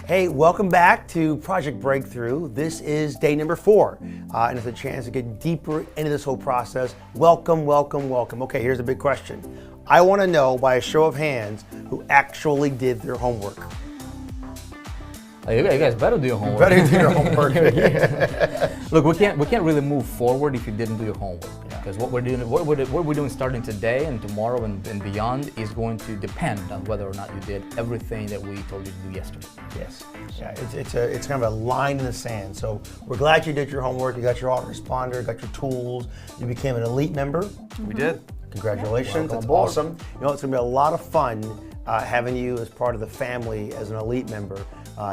Hey, welcome back to Project Breakthrough. This is day number 4, and it's a chance to get deeper into this whole process. Welcome, welcome, welcome. Okay, here's a big question. I want to know by a show of hands who actually did their homework. You guys better do your homework. Better do your homework. Look, we can't really move forward if you didn't do your homework. Because what we're doing starting today and tomorrow and beyond is going to depend on whether or not you did everything that we told you to do yesterday. Yes. Yeah, it's kind of a line in the sand. So we're glad you did your homework. You got your autoresponder, got your tools. You became an elite member. We did. Congratulations. That's awesome. You know, it's going to be a lot of fun having you as part of the family as an elite member.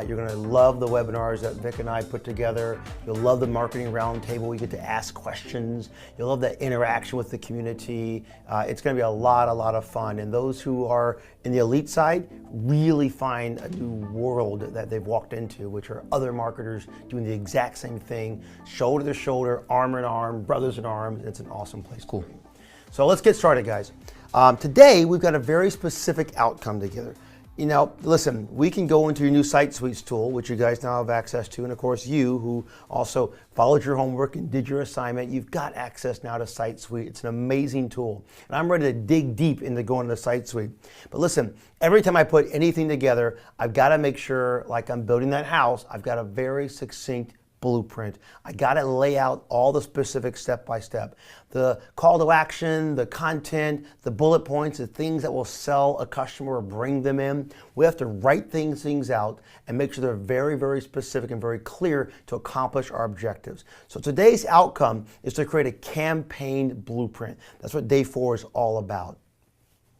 You're going to love the webinars that Vick and I put together. You'll love the marketing roundtable. You get to ask questions. You'll love that interaction with the community. It's going to be a lot of fun. And those who are in the elite side really find a new world that they've walked into, which are other marketers doing the exact same thing, shoulder to shoulder, arm in arm, brothers in arms. It's an awesome place. Cool. So let's get started, guys. Today, we've got a very specific outcome together. You know, listen, we can go into your new Site Suites tool, which you guys now have access to. And of course, you who also followed your homework and did your assignment, you've got access now to Site Suite. It's an amazing tool. And I'm ready to dig deep into going to Site Suite. But listen, every time I put anything together, I've got to make sure, like I'm building that house, I've got a very succinct blueprint. I got to lay out all the specific step by step. The call to action, the content, the bullet points, the things that will sell a customer or bring them in. We have to write things out and make sure they're very specific and very clear to accomplish our objectives. So today's outcome is to create a campaign blueprint. That's what day 4 is all about.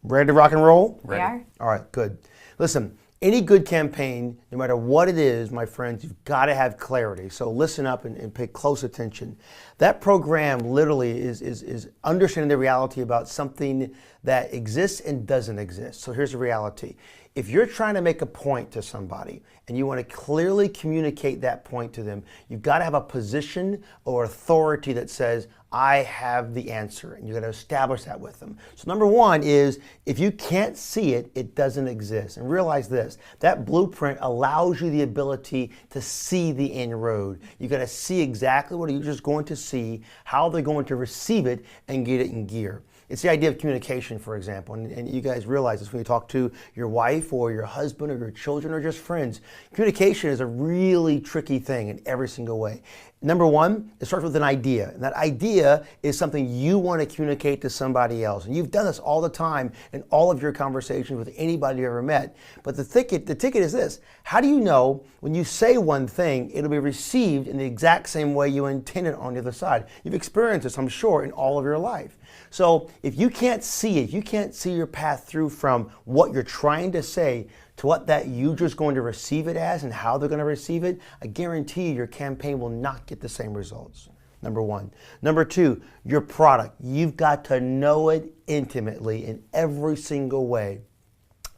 Ready to rock and roll? We are. All right, good. Listen. Any good campaign, no matter what it is, my friends, you've got to have clarity. So listen up and pay close attention. That program literally is understanding the reality about something that exists and doesn't exist. So here's the reality. If you're trying to make a point to somebody and you want to clearly communicate that point to them, you've got to have a position or authority that says, I have the answer, and you've got to establish that with them. So number 1 is, if you can't see it, it doesn't exist. And realize this, that blueprint allows you the ability to see the end road. You've got to see exactly what you're just going to see, how they're going to receive it, and get it in gear. It's the idea of communication, for example, and you guys realize this when you talk to your wife or your husband or your children or just friends. Communication is a really tricky thing in every single way. Number 1, it starts with an idea, and that idea is something you want to communicate to somebody else. And you've done this all the time in all of your conversations with anybody you ever met. But the ticket is this: how do you know when you say one thing, it'll be received in the exact same way you intended on the other side? You've experienced this, I'm sure, in all of your life. So if you can't see it, you can't see your path through from what you're trying to say to what that user's going to receive it as and how they're going to receive it, I guarantee you your campaign will not get the same results. Number 1. Number 2, your product. You've got to know it intimately in every single way.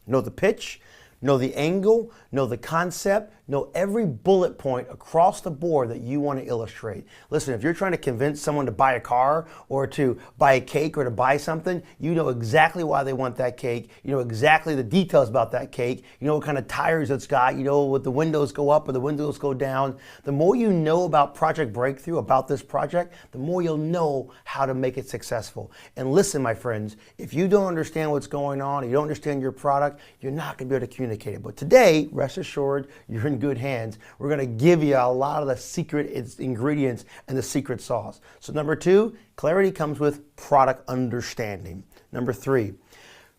Know the pitch, know the angle, know the concept, know every bullet point across the board that you want to illustrate. Listen, if you're trying to convince someone to buy a car or to buy a cake or to buy something, you know exactly why they want that cake. You know exactly the details about that cake. You know what kind of tires it's got. You know what the windows go up or the windows go down. The more you know about Project Breakthrough, about this project, the more you'll know how to make it successful. And listen, my friends, if you don't understand what's going on, you don't understand your product, you're not going to be able to communicate it. But today, rest assured, you're in good hands. We're going to give you a lot of the secret ingredients and the secret sauce. So number 2, clarity comes with product understanding. Number 3,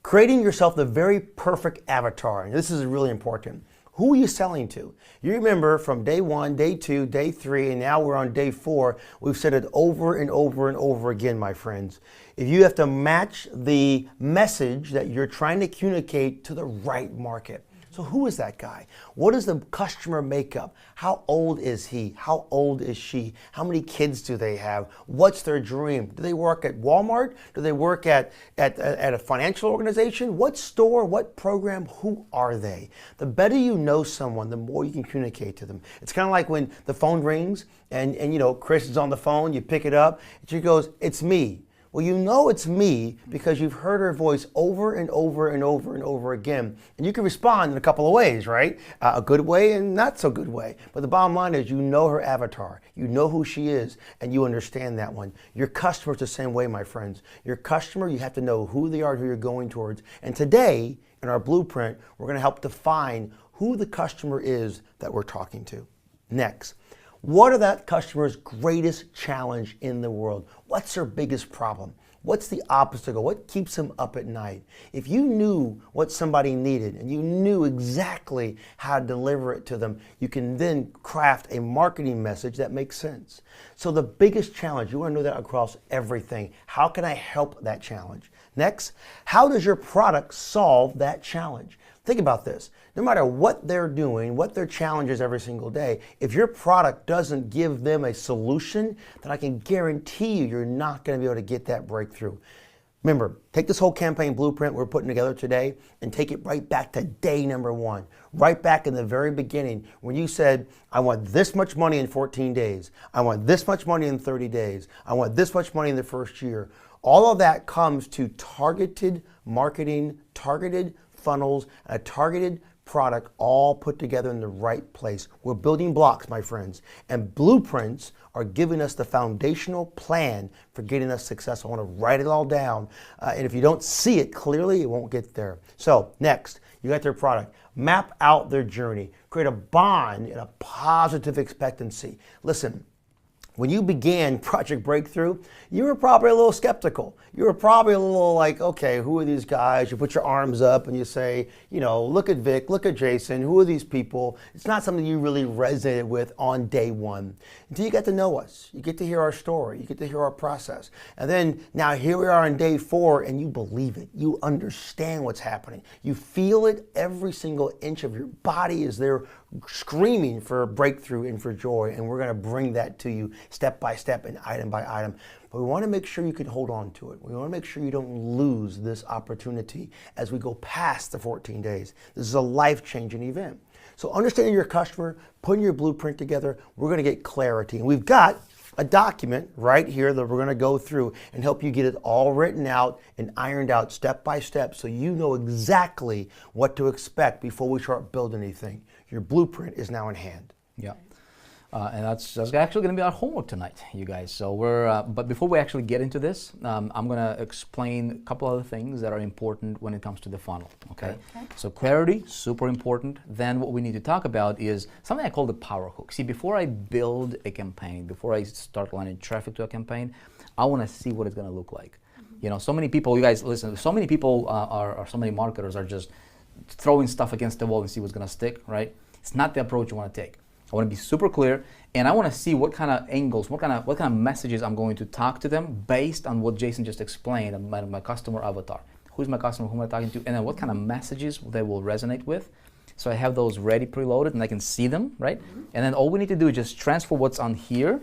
creating yourself the very perfect avatar. And this is really important. Who are you selling to? You remember from day 1, day 2, day 3, and now we're on day 4. We've said it over and over and over again, my friends. If you have to match the message that you're trying to communicate to the right market. So who is that guy? What is the customer makeup? How old is he? How old is she? How many kids do they have? What's their dream? Do they work at Walmart? Do they work at a financial organization? What store? What program? Who are they? The better you know someone, the more you can communicate to them. It's kind of like when the phone rings and you know Chris is on the phone, you pick it up, and she goes, "It's me." Well, you know it's me because you've heard her voice over and over and over and over again. And you can respond in a couple of ways, right? A good way and not so good way. But the bottom line is you know her avatar. You know who she is and you understand that one. Your customer's the same way, my friends. Your customer, you have to know who they are and who you're going towards. And today, in our blueprint, we're going to help define who the customer is that we're talking to. Next. What are that customer's greatest challenge in the world? What's their biggest problem? What's the obstacle? What keeps them up at night? If you knew what somebody needed and you knew exactly how to deliver it to them, you can then craft a marketing message that makes sense. So the biggest challenge, you want to know that across everything. How can I help that challenge? Next, how does your product solve that challenge? Think about this. No matter what they're doing, what their challenge is every single day, if your product doesn't give them a solution, then I can guarantee you you're not going to be able to get that breakthrough. Remember, take this whole campaign blueprint we're putting together today and take it right back to day number one. Right back in the very beginning when you said, I want this much money in 14 days. I want this much money in 30 days. I want this much money in the first year. All of that comes to targeted marketing, targeted funnels, a targeted product all put together in the right place. We're building blocks, my friends, and blueprints are giving us the foundational plan for getting us successful. I want to write it all down, and if you don't see it clearly, it won't get there. So next, you got their product. Map out their journey. Create a bond and a positive expectancy. Listen, when you began Project Breakthrough, you were probably a little skeptical. You were probably a little like, okay, who are these guys? You put your arms up and you say, you know, look at Vic, look at Jason, who are these people? It's not something you really resonated with on day one. Until you get to know us. You get to hear our story. You get to hear our process. And then now here we are on day 4 and you believe it. You understand what's happening. You feel it. Every single inch of your body is there screaming for breakthrough and for joy, and we're going to bring that to you step by step and item by item. But we want to make sure you can hold on to it. We want to make sure you don't lose this opportunity as we go past the 14 days. This is a life-changing event. So understanding your customer, putting your blueprint together, we're going to get clarity. And we've got a document right here that we're going to go through and help you get it all written out and ironed out step by step so you know exactly what to expect before we start building anything. Your blueprint is now in hand. Yeah. And that's actually going to be our homework tonight, you guys. So but before we actually get into this, I'm going to explain a couple other things that are important when it comes to the funnel. Okay? So clarity, super important. Then what we need to talk about is something I call the power hook. See, before I build a campaign, before I start lining traffic to a campaign, I want to see what it's going to look like. You know, so many people, you guys listen, so many people so many marketers are just throwing stuff against the wall and see what's going to stick, right? It's not the approach you want to take. I want to be super clear, and I want to see what kind of angles, what kind of messages I'm going to talk to them based on what Jason just explained about my customer avatar. Who's my customer? Who am I talking to? And then what kind of messages they will resonate with. So I have those ready, preloaded, and I can see them, right? And then all we need to do is just transfer what's on here.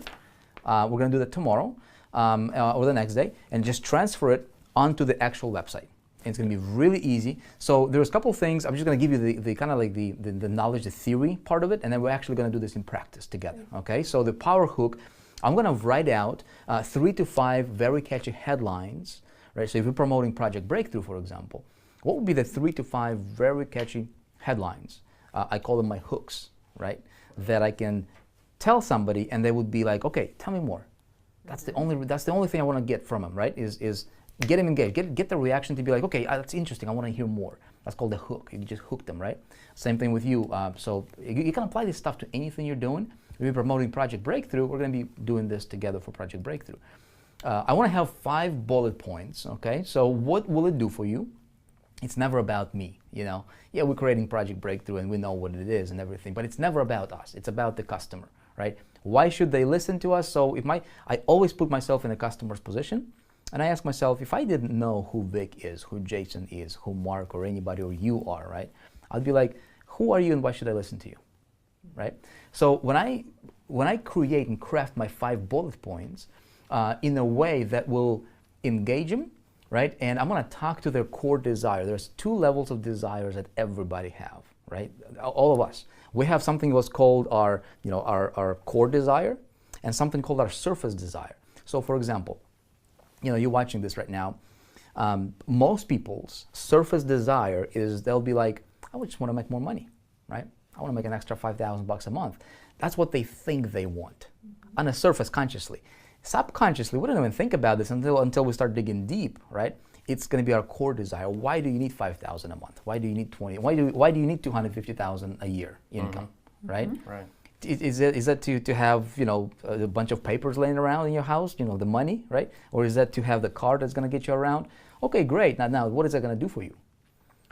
We're going to do that tomorrow or the next day, and just transfer it onto the actual website. And it's going to be really easy. So there's a couple of things. I'm just going to give you the kind of like the knowledge, the theory part of it, and then we're actually going to do this in practice together. Okay? So the power hook, I'm going to write out 3 to 5 very catchy headlines. Right? So if you're promoting Project Breakthrough, for example, what would be the 3 to 5 very catchy headlines? I call them my hooks, right? That I can tell somebody, and they would be like, okay, tell me more. That's the only thing I want to get from them, right? Is get them engaged, get the reaction to be like, okay, that's interesting, I want to hear more. That's called the hook. You just hook them, right? Same thing with you. So you can apply this stuff to anything you're doing. If you're promoting Project Breakthrough, we're going to be doing this together for Project Breakthrough. I want to have 5 bullet points, okay? So what will it do for you? It's never about me, you know? Yeah, we're creating Project Breakthrough and we know what it is and everything, but it's never about us. It's about the customer, right? Why should they listen to us? So I always put myself in the customer's position. And I ask myself, if I didn't know who Vic is, who Jason is, who Mark or anybody or you are, right? I'd be like, who are you and why should I listen to you, right? So when I create and craft my 5 bullet points in a way that will engage them, right? And I'm going to talk to their core desire. There's 2 levels of desires that everybody have, right? All of us. We have something what's called our core desire and something called our surface desire. So for example, you're watching this right now. Most people's surface desire is they'll be like, I just want to make more money, right? I want to make an extra $5,000 a month. That's what they think they want on the surface consciously. Subconsciously, we don't even think about this until we start digging deep, right? It's going to be our core desire. Why do you need $5,000 a month? Why do you need 20? Why do you need $250,000 a year income, right? Right. Is that to have a bunch of papers laying around in your house, the money, right? Or is that to have the car that's going to get you around? Okay, great. Now, what is that going to do for you?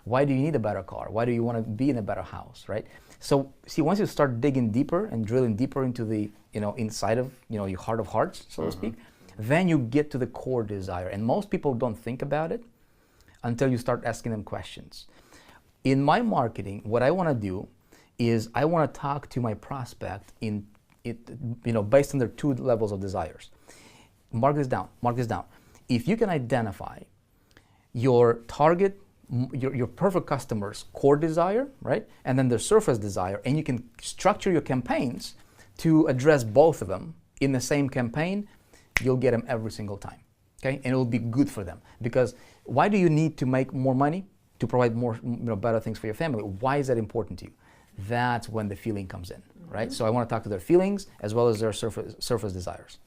Why do you need a better car? Why do you want to be in a better house, right? So, see, once you start digging deeper and drilling deeper into the, inside of, your heart of hearts, so to speak, then you get to the core desire. And most people don't think about it until you start asking them questions. In my marketing, what I want to do is I want to talk to my prospect based on their two levels of desires. Mark this down. If you can identify your target, your perfect customer's core desire, right? And then their surface desire, and you can structure your campaigns to address both of them in the same campaign, you'll get them every single time, okay? And it'll be good for them. Because why do you need to make more money? To provide more, better things for your family. Why is that important to you? That's when the feeling comes in, right? So I want to talk to their feelings as well as their surface desires,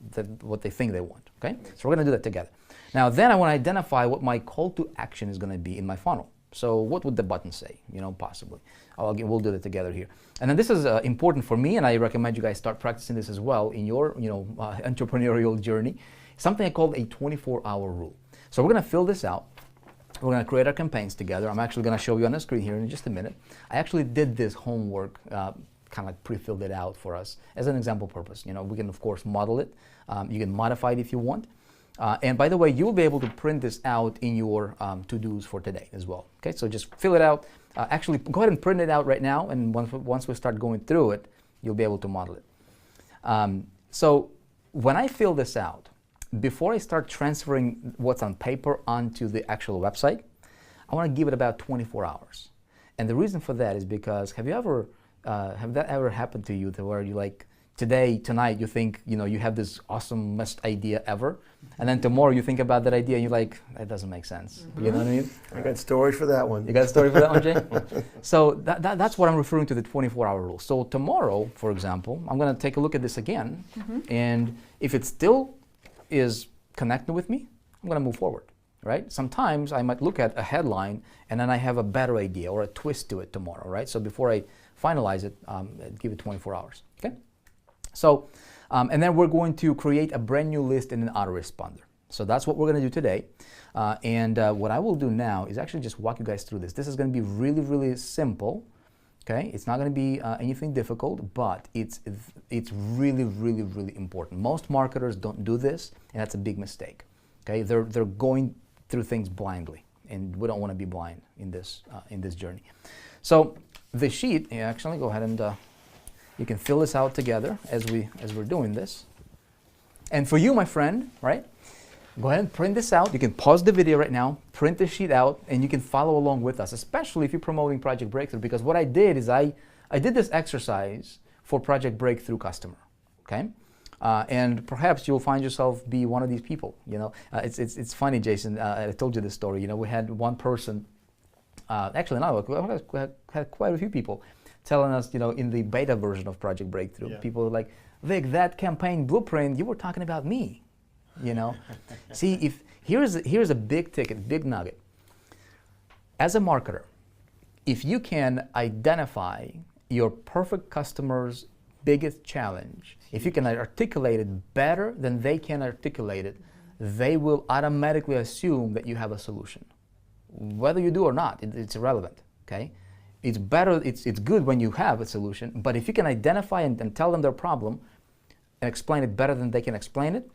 what they think they want, okay? So we're going to do that together. Now, then I want to identify what my call to action is going to be in my funnel. So what would the button say, possibly? We'll do that together here. And then this is important for me, and I recommend you guys start practicing this as well in your, entrepreneurial journey. Something I call a 24-hour rule. So we're going to fill this out. We're going to create our campaigns together. I'm actually going to show you on the screen here in just a minute. I actually did this homework, kind of like pre-filled it out for us as an example purpose. We can, of course, model it. You can modify it if you want. And by the way, you'll be able to print this out in your to-dos for today as well. Okay, so just fill it out. Actually, go ahead and print it out right now, and once we start going through it, you'll be able to model it. So when I fill this out, before I start transferring what's on paper onto the actual website, I want to give it about 24 hours. And the reason for that is because have that ever happened to you where you like, tonight, you think, you have this awesomest idea ever, and then tomorrow you think about that idea and you're like, that doesn't make sense. You know what I mean? I got stories for that one. You got a story for that one, Jay? So that's what I'm referring to the 24-hour rule. So tomorrow, for example, I'm going to take a look at this again, and if it still is connected with me, I'm going to move forward, right? Sometimes I might look at a headline and then I have a better idea or a twist to it tomorrow, right? So before I finalize it, give it 24 hours, okay? So, and then we're going to create a brand new list in an autoresponder. So that's what we're going to do today. And what I will do now is actually just walk you guys through this. This is going to be really, really simple. Okay, it's not going to be anything difficult, but it's really, really, really important. Most marketers don't do this, and that's a big mistake. Okay, they're going through things blindly, and we don't want to be blind in this journey. So the sheet, actually, go ahead and you can fill this out together as we're doing this. And for you, my friend, right? Go ahead and print this out. You can pause the video right now, print the sheet out, and you can follow along with us, especially if you're promoting Project Breakthrough, because what I did is I did this exercise for Project Breakthrough customer, okay? And perhaps you'll find yourself be one of these people, It's funny, Jason, I told you this story, we had one person, actually not, we had quite a few people telling us, in the beta version of Project Breakthrough, people were like, Vic, that campaign blueprint, you were talking about me. See, here's a big ticket, big nugget. As a marketer, if you can identify your perfect customer's biggest challenge, if you can articulate it better than they can articulate it, they will automatically assume that you have a solution. Whether you do or not, it's irrelevant, okay? It's better, it's good when you have a solution, but if you can identify and tell them their problem and explain it better than they can explain it,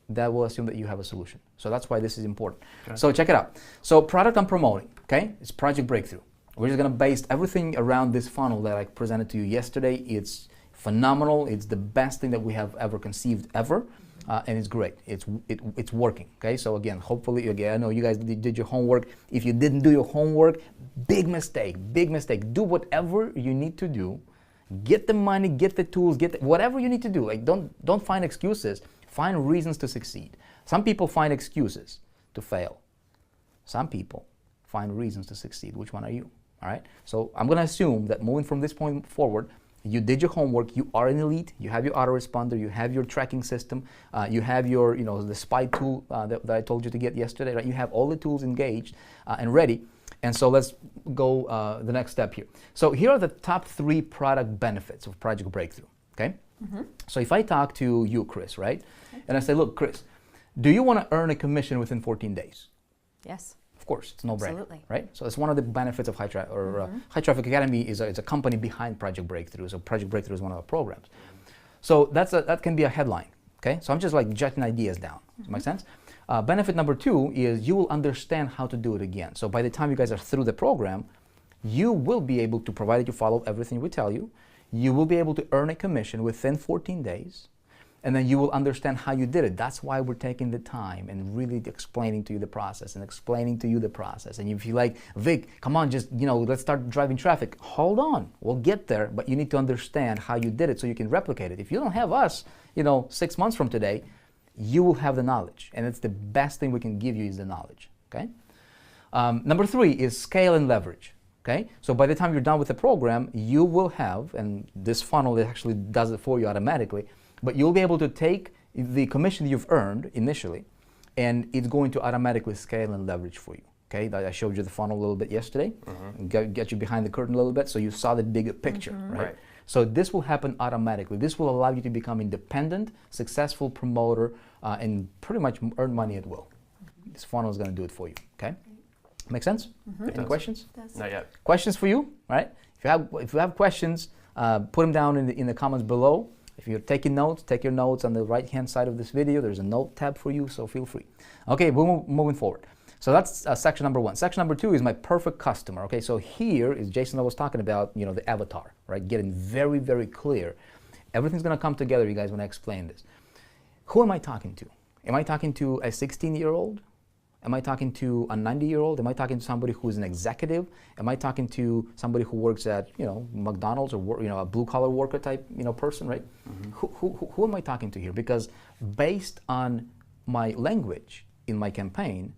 that will assume that you have a solution. So that's why this is important. Okay. So check it out. So product I'm promoting, okay? It's Project Breakthrough. We're just gonna base everything around this funnel that I presented to you yesterday. It's phenomenal. It's the best thing that we have ever conceived ever. And it's great. It's working, okay? So again, hopefully, I know you guys did your homework. If you didn't do your homework, big mistake, big mistake. Do whatever you need to do. Get the money, get the tools, whatever you need to do. Like don't find excuses. Find reasons to succeed. Some people find excuses to fail. Some people find reasons to succeed. Which one are you? All right. So I'm going to assume that moving from this point forward, you did your homework, you are an elite, you have your autoresponder, you have your tracking system, you have your, the spy tool that I told you to get yesterday, right? You have all the tools engaged and ready. And so let's go the next step here. So here are the top 3 product benefits of Project Breakthrough, okay? So if I talk to you, Chris, right? And I say, look, Chris, do you want to earn a commission within 14 days? Yes. Of course, it's no brainer, Absolutely. right? So it's one of the benefits of High Traffic Academy is a company behind Project Breakthrough. So Project Breakthrough is one of our programs. So that can be a headline, okay? So I'm just like jotting ideas down. Does that make sense? Benefit number 2 is you will understand how to do it again. So by the time you guys are through the program, you will be able to, provided you follow everything we tell you, you will be able to earn a commission within 14 days. And then you will understand how you did it. That's why we're taking the time and really explaining to you the process and explaining to you the process. And if you like, Vic, come on, just, let's start driving traffic. Hold on, we'll get there, but you need to understand how you did it so you can replicate it. If you don't have us, 6 months from today, you will have the knowledge. And it's the best thing we can give you is the knowledge, okay? Number 3 is scale and leverage. Okay, so by the time you're done with the program, you will have, and this funnel actually does it for you automatically, but you'll be able to take the commission you've earned initially, and it's going to automatically scale and leverage for you. Okay, I showed you the funnel a little bit yesterday, and get you behind the curtain a little bit, so you saw the bigger picture, right? So this will happen automatically. This will allow you to become independent, successful promoter, and pretty much earn money at will. This funnel is going to do it for you. Okay. Make sense? Any questions? Not yet. Questions for you, right? If you have questions, put them down in the comments below. If you're taking notes, take your notes on the right-hand side of this video. There's a note tab for you, so feel free. Okay, we're moving forward. So that's section number 1. Section number 2 is my perfect customer. Okay, so here is Jason was talking about, the avatar, right? Getting very, very clear. Everything's going to come together, you guys, when I explain this. Who am I talking to? Am I talking to a 16-year-old? Am I talking to a 90-year-old? Am I talking to somebody who's an executive? Am I talking to somebody who works at, McDonald's or, a blue-collar worker type, person, right? Who am I talking to here? Because based on my language in my campaign,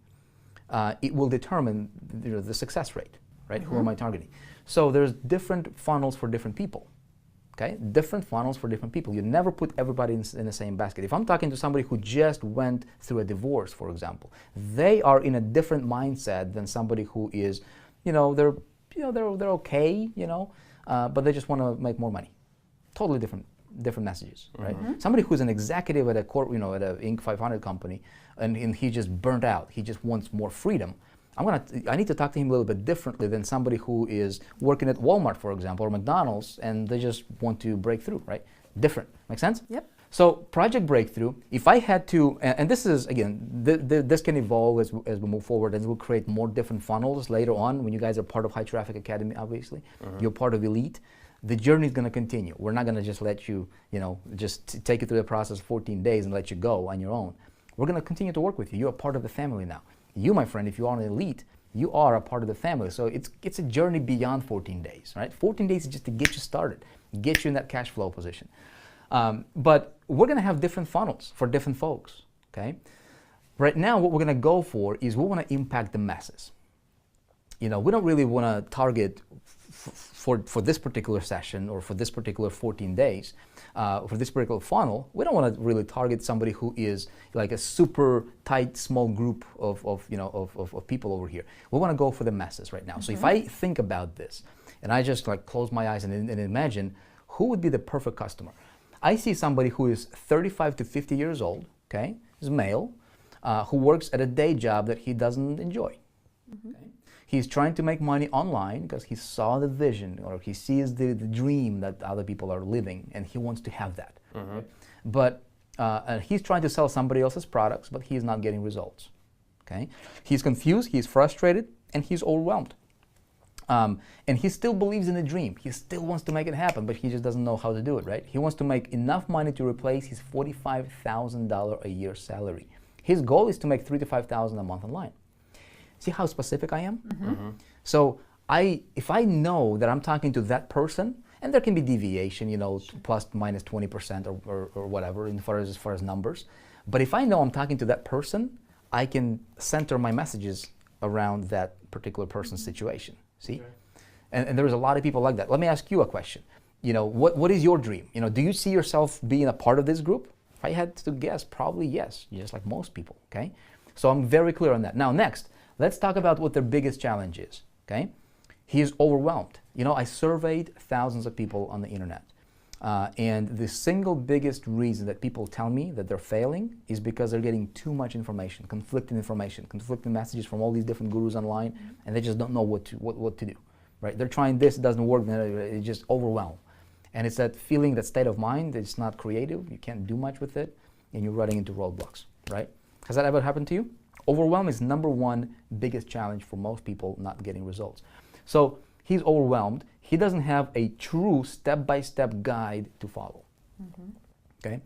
it will determine the success rate, right? Who am I targeting? So there's different funnels for different people. Okay, different funnels for different people. You never put everybody in the same basket. If I'm talking to somebody who just went through a divorce, for example, they are in a different mindset than somebody who is, they're okay, but they just want to make more money. Totally different messages, right? Somebody who's an executive at a at a Inc. 500 company, and he just burnt out. He just wants more freedom. I need to talk to him a little bit differently than somebody who is working at Walmart, for example, or McDonald's, and they just want to break through, right? Different. Make sense? Yep. So Project Breakthrough, if I had to, and this is, again, this can evolve as we move forward, and we'll create more different funnels later on when you guys are part of High Traffic Academy, obviously. You're part of Elite. The journey is going to continue. We're not going to just let you, just take you through the process 14 days and let you go on your own. We're going to continue to work with you. You're a part of the family now. You, my friend, if you are an elite, you are a part of the family. So it's a journey beyond 14 days, right? 14 days is just to get you started, get you in that cash flow position. But we're going to have different funnels for different folks, okay? Right now, what we're going to go for is we want to impact the masses. We don't really want to target for this particular session or for this particular 14 days, for this particular funnel. We don't want to really target somebody who is like a super tight, small group of people over here. We want to go for the masses right now. So if I think about this and I just like close my eyes and imagine who would be the perfect customer. I see somebody who is 35 to 50 years old, okay, is male, who works at a day job that he doesn't enjoy. Okay? He's trying to make money online because he saw the vision or he sees the dream that other people are living and he wants to have that. Right? But he's trying to sell somebody else's products, but he's not getting results. Okay? He's confused, he's frustrated, and he's overwhelmed. And he still believes in the dream. He still wants to make it happen, but he just doesn't know how to do it, right? He wants to make enough money to replace his $45,000 a year salary. His goal is to make $3,000 to $5,000 a month online. See how specific I am? So if I know that I'm talking to that person, and there can be deviation, plus minus 20% or whatever as far as numbers, But if I know I'm talking to that person, I can center my messages around that particular person's situation. See? Okay. And there's a lot of people like that. Let me ask you a question. What is your dream? Do you see yourself being a part of this group? If I had to guess, probably yes, just like most people, okay? So I'm very clear on that. Now next, let's talk about what their biggest challenge is, okay? He is overwhelmed. I surveyed thousands of people on the internet. And the single biggest reason that people tell me that they're failing is because they're getting too much information, conflicting messages from all these different gurus online, and they just don't know what to do, right? They're trying this, it doesn't work, then it's just overwhelmed. And it's that feeling, that state of mind, it's not creative, you can't do much with it, and you're running into roadblocks, right? Has that ever happened to you? Overwhelm is number one biggest challenge for most people not getting results. So he's overwhelmed. He doesn't have a true step-by-step guide to follow. Okay?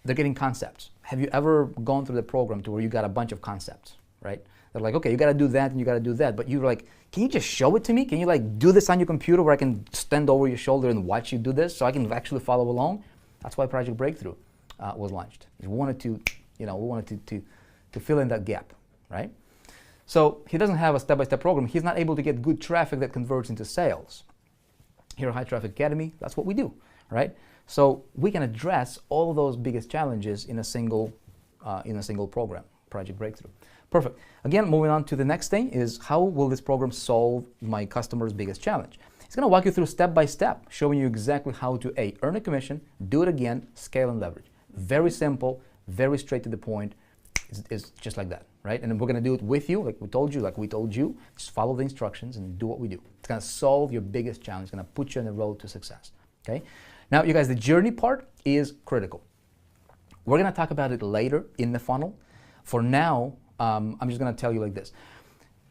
They're getting concepts. Have you ever gone through the program to where you got a bunch of concepts, right? They're like, okay, you got to do that and you got to do that, but you're like, can you just show it to me? Can you do this on your computer where I can stand over your shoulder and watch you do this so I can actually follow along? That's why Project Breakthrough was launched. We wanted to fill in that gap, right? So he doesn't have a step-by-step program. He's not able to get good traffic that converts into sales. Here at High Traffic Academy, that's what we do, right? So we can address all of those biggest challenges in a single program, Project Breakthrough. Perfect. Again, moving on to the next thing is how will this program solve my customer's biggest challenge? It's going to walk you through step by step, showing you exactly how to A, earn a commission, do it again, scale and leverage. Very simple, very straight to the point. It's just like that, right? And then we're going to do it with you, like we told you. Just follow the instructions and do what we do. It's going to solve your biggest challenge. It's going to put you on the road to success, okay? Now, you guys, the journey part is critical. We're going to talk about it later in the funnel. For now, I'm just going to tell you like this.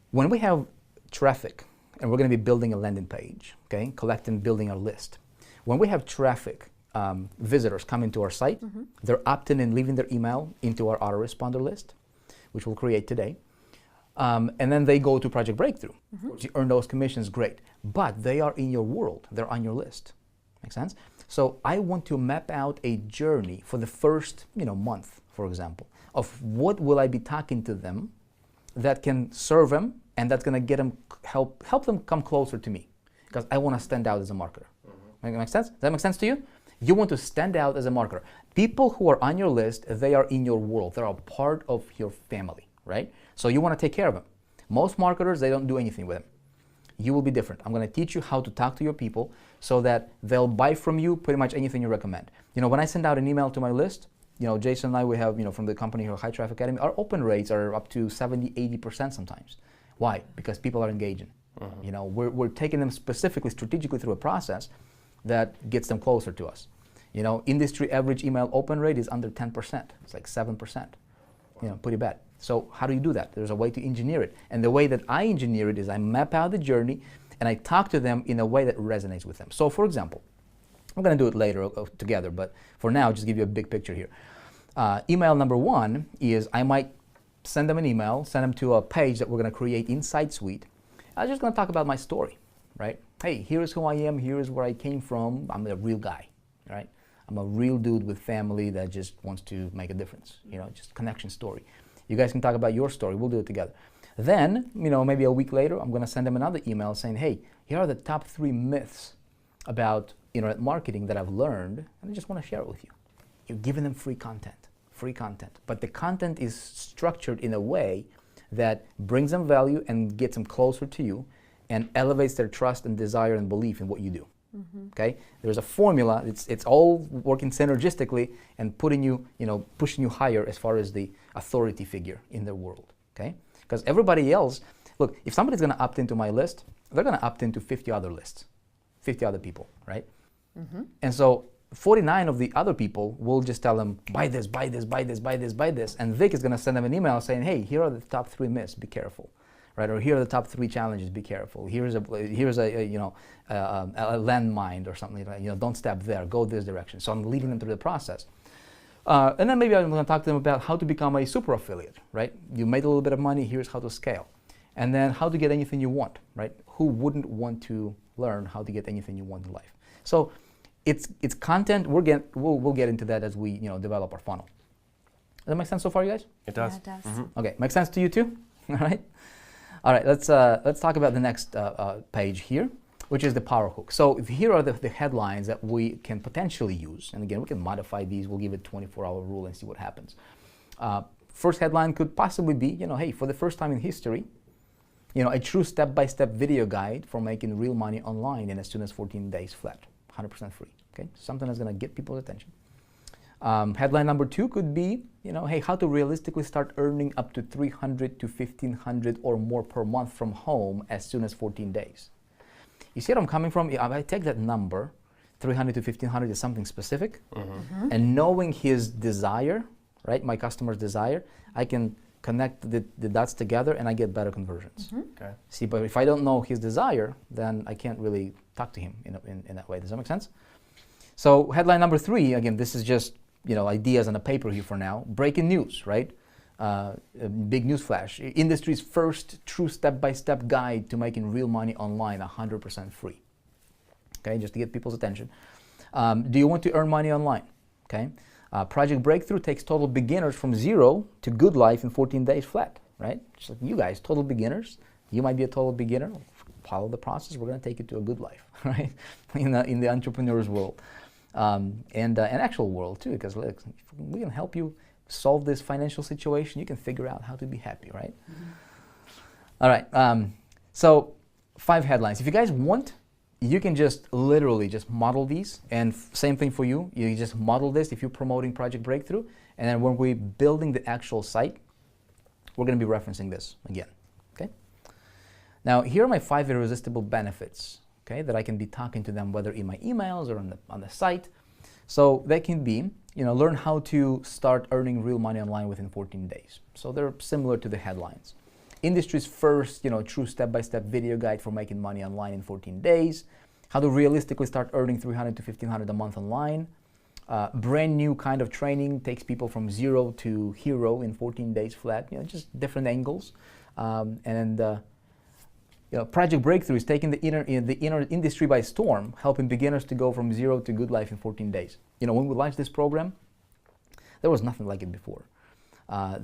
When we have traffic, and we're going to be building a landing page, okay, building our list. When we have traffic, visitors come into our site, they're opting and leaving their email into our autoresponder list, which we'll create today. And then they go to Project Breakthrough. You earn those commissions, great. But they are in your world, they're on your list. Make sense? So I want to map out a journey for the first month, for example, of what will I be talking to them that can serve them and that's going to get them, help them come closer to me, because I want to stand out as a marketer. Make sense? Does that make sense to you? You want to stand out as a marketer. People who are on your list, they are in your world. They're a part of your family, right? So you want to take care of them. Most marketers, they don't do anything with them. You will be different. I'm going to teach you how to talk to your people so that they'll buy from you pretty much anything you recommend. When I send out an email to my list, Jason and I, we have, from the company here, High Traffic Academy, our open rates are up to 70, 80% sometimes. Why? Because people are engaging. We're taking them strategically through a process that gets them closer to us. Industry average email open rate is under 10%. It's like 7%. Pretty bad. So how do you do that? There's a way to engineer it. And the way that I engineer it is I map out the journey and I talk to them in a way that resonates with them. So for example, I'm going to do it later together, but for now, just give you a big picture here. Email number one is I might send them an email, send them to a page that we're going to create inside Suite. I'm just going to talk about my story, right? Hey, here's who I am, here's where I came from. I'm a real guy, right? I'm a real dude with family that just wants to make a difference, just connection story. You guys can talk about your story, we'll do it together. Then, maybe a week later, I'm going to send them another email saying, hey, here are the top 3 myths about internet marketing that I've learned, and I just want to share it with you. You're giving them free content. But the content is structured in a way that brings them value and gets them closer to you and elevates their trust and desire and belief in what you do. Okay? There's a formula, it's all working synergistically and pushing you higher as far as the authority figure in their world. Okay? Because everybody else, look, if somebody's going to opt into my list, they're going to opt into 50 other lists, 50 other people, right? And so 49 of the other people will just tell them, buy this, buy this, buy this, buy this, buy this. And Vick is going to send them an email saying, hey, here are the top 3 myths, be careful. Right? Or here are the top 3 challenges, be careful. Here's a landmine or something like that. Don't step there, go this direction. So I'm leading them through the process. And then maybe I'm going to talk to them about how to become a super affiliate, right? You made a little bit of money, here's how to scale. And then how to get anything you want, right? Who wouldn't want to learn how to get anything you want in life? So it's content. We'll get into that as we develop our funnel. that make sense so far, you guys? It does. Yeah, it does. Okay, makes sense to you too? All right. All right, let's talk about the next page here, which is the power hook. So here are the headlines that we can potentially use. And again, we can modify these. We'll give it 24-hour rule and see what happens. First headline could possibly be, hey, for the first time in history, a true step-by-step video guide for making real money online in as soon as 14 days flat, 100% free. Okay, something that's going to get people's attention. Headline number 2 could be, hey, how to realistically start earning up to $300 to $1,500 or more per month from home as soon as 14 days. You see what I'm coming from? If I take that number, 300 to 1,500 is something specific, and knowing his desire, right, my customer's desire, I can connect the dots together and I get better conversions. Okay. See, but if I don't know his desire, then I can't really talk to him in that way. Does that make sense? So headline number 3, again, this is just ideas on a paper here for now. Breaking news, right? Big news flash. Industry's first true step-by-step guide to making real money online, 100% free. Okay, just to get people's attention. Do you want to earn money online? Okay. Project Breakthrough takes total beginners from 0 to good life in 14 days flat, right? Just like you guys, total beginners. You might be a total beginner. Follow the process. We're going to take you to a good life, right? in the entrepreneur's world. And actual world too, because look, if we can help you solve this financial situation, you can figure out how to be happy, right? All right, so 5 headlines. If you guys want, you can just literally just model these, and same thing for you. You just model this if you're promoting Project Breakthrough, and then when we're building the actual site, we're going to be referencing this again, okay? Now, here are my 5 irresistible benefits, okay, that I can be talking to them, whether in my emails or on the site. So they can be, learn how to start earning real money online within 14 days. So they're similar to the headlines. Industry's first, true step-by-step video guide for making money online in 14 days. How to realistically start earning $300 to $1,500 a month online. Brand new kind of training takes people from 0 to hero in 14 days flat. Just different angles. Project Breakthrough is taking the inner industry by storm, helping beginners to go from 0 to good life in 14 days. When we launched this program, there was nothing like it before.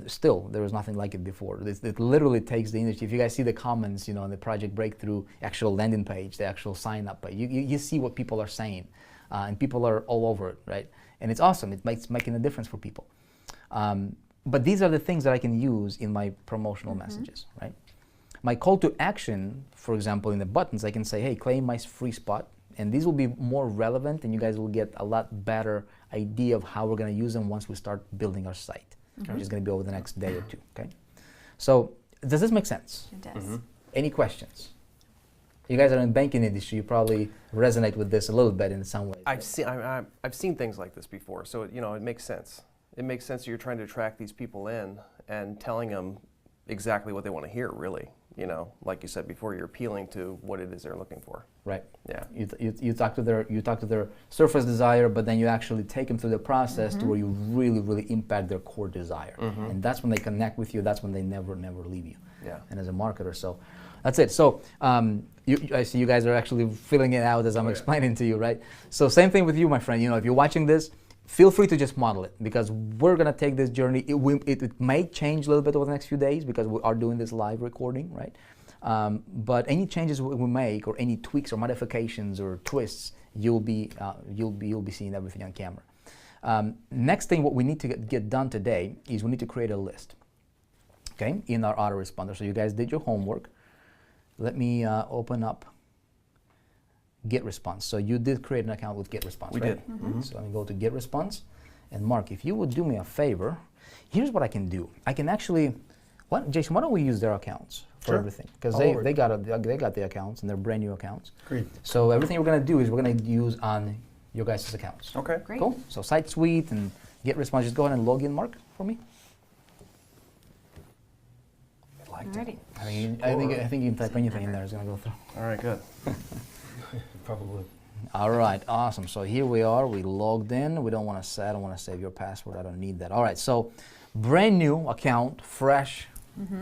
Still, there was nothing like it before. It literally takes the industry. If you guys see the comments, on the Project Breakthrough actual landing page, the actual sign-up page, you see what people are saying, and people are all over it, right? And it's awesome. It's making a difference for people. But these are the things that I can use in my promotional messages, right? My call to action, for example, in the buttons, I can say, hey, claim my free spot. And these will be more relevant, and you guys will get a lot better idea of how we're going to use them once we start building our site, which is going to be over the next day or 2, okay? So does this make sense? It does. Any questions? You guys are in the banking industry. You probably resonate with this a little bit in some way. I've seen things like this before, so it makes sense. It makes sense that you're trying to attract these people in and telling them exactly what they want to hear, really. Like you said before, you're appealing to what it is they're looking for. Right. Yeah. You talk to their surface desire, but then you actually take them through the process to where you really, really impact their core desire. And that's when they connect with you. That's when they never leave you. Yeah. And as a marketer, so that's it. So I see you guys are actually filling it out as I'm explaining to you, right? So same thing with you, my friend. If you're watching this, feel free to just model it, because we're going to take this journey. It may change a little bit over the next few days because we are doing this live recording, right? But any changes we make, or any tweaks or modifications or twists, you'll be seeing everything on camera. Next thing, what we need to get done today is we need to create a list, okay, in our autoresponder. So you guys did your homework. Let me open up GetResponse. So you did create an account with GetResponse, We right? did. So let me go to GetResponse. And Mark, if you would do me a favor, here's what I can do. I can actually, Jason, why don't we use their accounts for everything? Because they got the accounts, and they're brand new accounts. Great. So everything we're going to do is we're going to use on your guys' accounts. Okay. Great. Cool. So Site Suite and GetResponse. Just go ahead and log in, Mark, for me. Alrighty. I think you can type anything in there. It's going to go through. All right, good. Probably. All right, awesome. So here we are. We logged in. We don't want to say. I don't want to save your password. I don't need that. All right. So brand new account, fresh,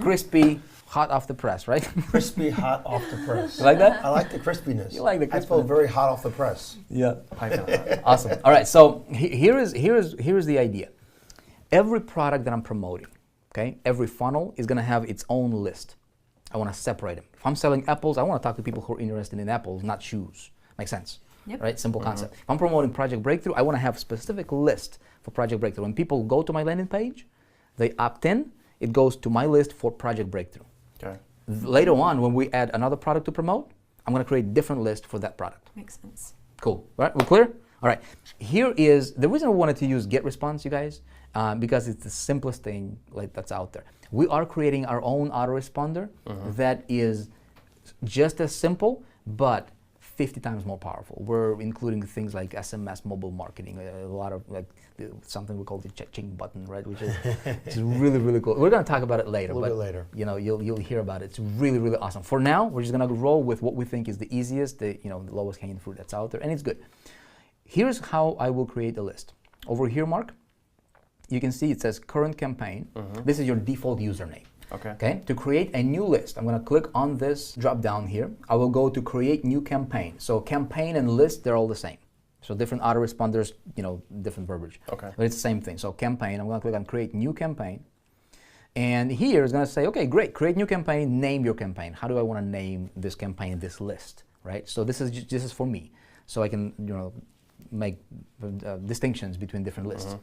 crispy, hot off the press, right? Crispy, hot off the press. You like that? I like the crispiness. You like the I feel crispiness. very hot off the press. Yeah. Awesome. All right. So here is the idea. every product that I'm promoting, okay, every funnel is gonna have its own list. I wanna separate them. If I'm selling apples, I wanna talk to people who are interested in apples, not shoes. Makes sense, right? Simple concept. If I'm promoting Project Breakthrough, I wanna have a specific list for Project Breakthrough. When people go to my landing page, they opt in, it goes to my list for Project Breakthrough. Okay. Later on, when we add another product to promote, I'm gonna create a different list for that product. Makes sense. Cool, all right, we're clear? All right, here is, the reason I wanted to use GetResponse, you guys, because it's the simplest thing that's out there. We are creating our own autoresponder that is just as simple, but 50 times more powerful. We're including things like SMS mobile marketing, a lot of something we call the check-in button, right? Which is really, really cool. We're gonna talk about it later. A little bit later. You know, you'll hear about it. It's really, really awesome. For now, we're just gonna roll with what we think is the easiest, the lowest hanging fruit that's out there, and it's good. Here's how I will create a list. Over here, Mark, you can see it says current campaign. This is your default username. Okay. To create a new list, I'm going to click on this drop down here. I will go to create new campaign. So campaign and list, they're all the same. So different autoresponders, different verbiage. Okay. But it's the same thing. So campaign, I'm going to click on create new campaign. And here it's going to say, okay, great, create new campaign, name your campaign. How do I want to name this campaign, this list, right? So this is for me. So I can, make distinctions between different lists.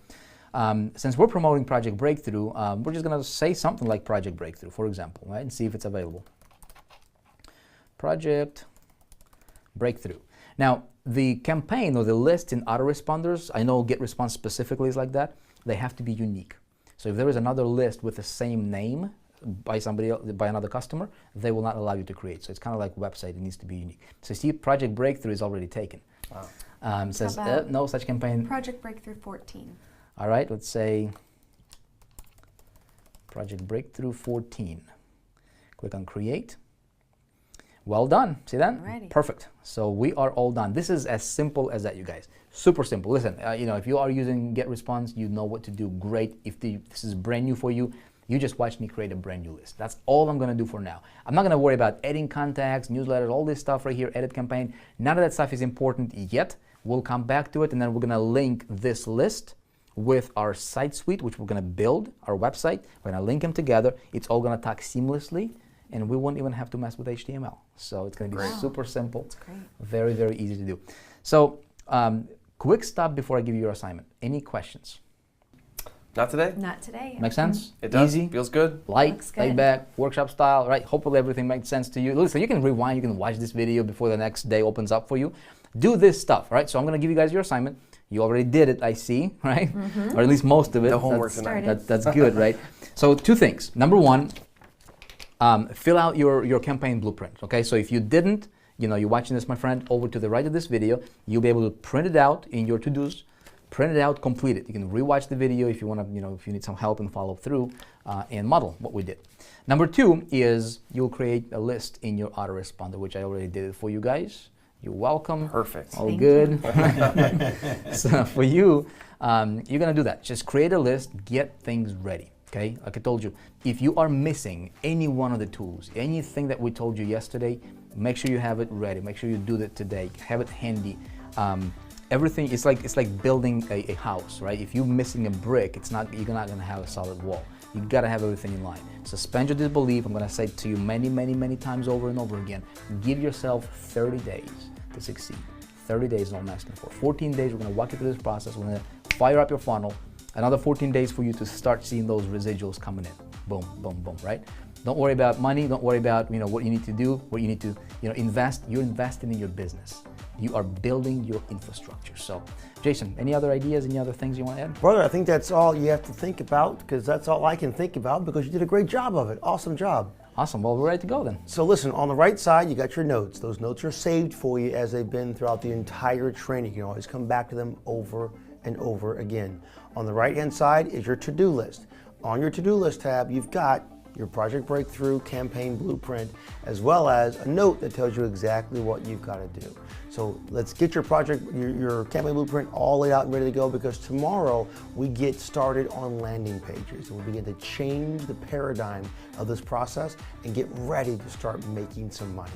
Since we're promoting Project Breakthrough, we're just going to say something like Project Breakthrough, for example, right? And see if it's available. Project Breakthrough. Now, the campaign or the list in autoresponders, I know GetResponse specifically is like that, they have to be unique. So if there is another list with the same name by somebody else, by another customer, they will not allow you to create. So it's kind of like a website, it needs to be unique. So see, Project Breakthrough is already taken. Wow. Says no such campaign. Project Breakthrough 14. All right, let's say Project Breakthrough 14. Click on create. Well done, see that? Alrighty. Perfect. So we are all done. This is as simple as that, you guys. Super simple. Listen, if you are using GetResponse, you know what to do. Great. If this is brand new for you, you just watch me create a brand new list. That's all I'm gonna do for now. I'm not gonna worry about adding contacts, newsletters, all this stuff right here, edit campaign. None of that stuff is important yet. We'll come back to it, and then we're gonna link this list with our site suite, which we're gonna build, our website. We're gonna link them together. It's all gonna talk seamlessly, and we won't even have to mess with HTML. So it's gonna be super simple. That's great. Very, very easy to do. So quick stop before I give you your assignment. Any questions? Not today? Not today. Make sense? It does. Easy? Feels good. Light, Looks good. laid back, workshop style, right? Hopefully everything makes sense to you. Listen, you can rewind, you can watch this video before the next day opens up for you. Do this stuff, right? So I'm gonna give you guys your assignment. You already did it, I see, right? Or at least most of it. The homework tonight. That's good, right? So 2 things. Number 1, fill out your campaign blueprint, okay? So if you didn't, you're watching this, my friend, over to the right of this video, you'll be able to print it out in your to-dos, print it out, complete it. You can rewatch the video if you want to, if you need some help and follow through and model what we did. Number 2 is you'll create a list in your autoresponder, which I already did it for you guys. You're welcome. Perfect. All Thank good. So for you, you're going to do that. Just create a list, get things ready. Okay, like I told you, if you are missing any one of the tools, anything that we told you yesterday, make sure you have it ready. Make sure you do that today. Have it handy. Everything, it's like building a house, right? If you're missing a brick, you're not gonna have a solid wall. You gotta have everything in line. Suspend your disbelief. I'm gonna say it to you many, many, many times over and over again. Give yourself 30 days to succeed. 30 days is all I'm asking for. 14 days, we're gonna walk you through this process. We're gonna fire up your funnel. Another 14 days for you to start seeing those residuals coming in. Boom, boom, boom, right? Don't worry about money. Don't worry about what you need to do, what you need to invest. You're investing in your business. You are building your infrastructure. So, Jason, any other ideas, any other things you want to add? Brother, I think that's all you have to think about, because that's all I can think about, because you did a great job of it. Awesome job. Awesome. Well, we're ready to go then. So listen, on the right side, you got your notes. Those notes are saved for you as they've been throughout the entire training. You can always come back to them over and over again. On the right-hand side is your to-do list. On your to-do list tab, you've got your Project Breakthrough campaign blueprint, as well as a note that tells you exactly what you've got to do. So let's get your campaign blueprint all laid out and ready to go, because tomorrow we get started on landing pages and we'll begin to change the paradigm of this process and get ready to start making some money.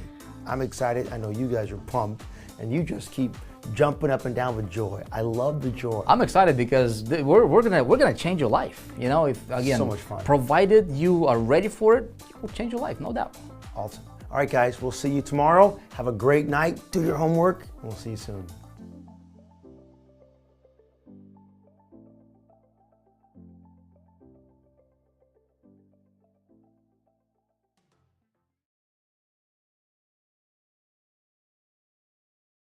I'm excited. I know you guys are pumped. and you just keep jumping up and down with joy. I love the joy. I'm excited because we're gonna change your life. You know, if again, So much fun. provided you are ready for it, it will change your life, no doubt. Awesome. All right, guys, we'll see you tomorrow. Have a great night. Do your homework, and we'll see you soon.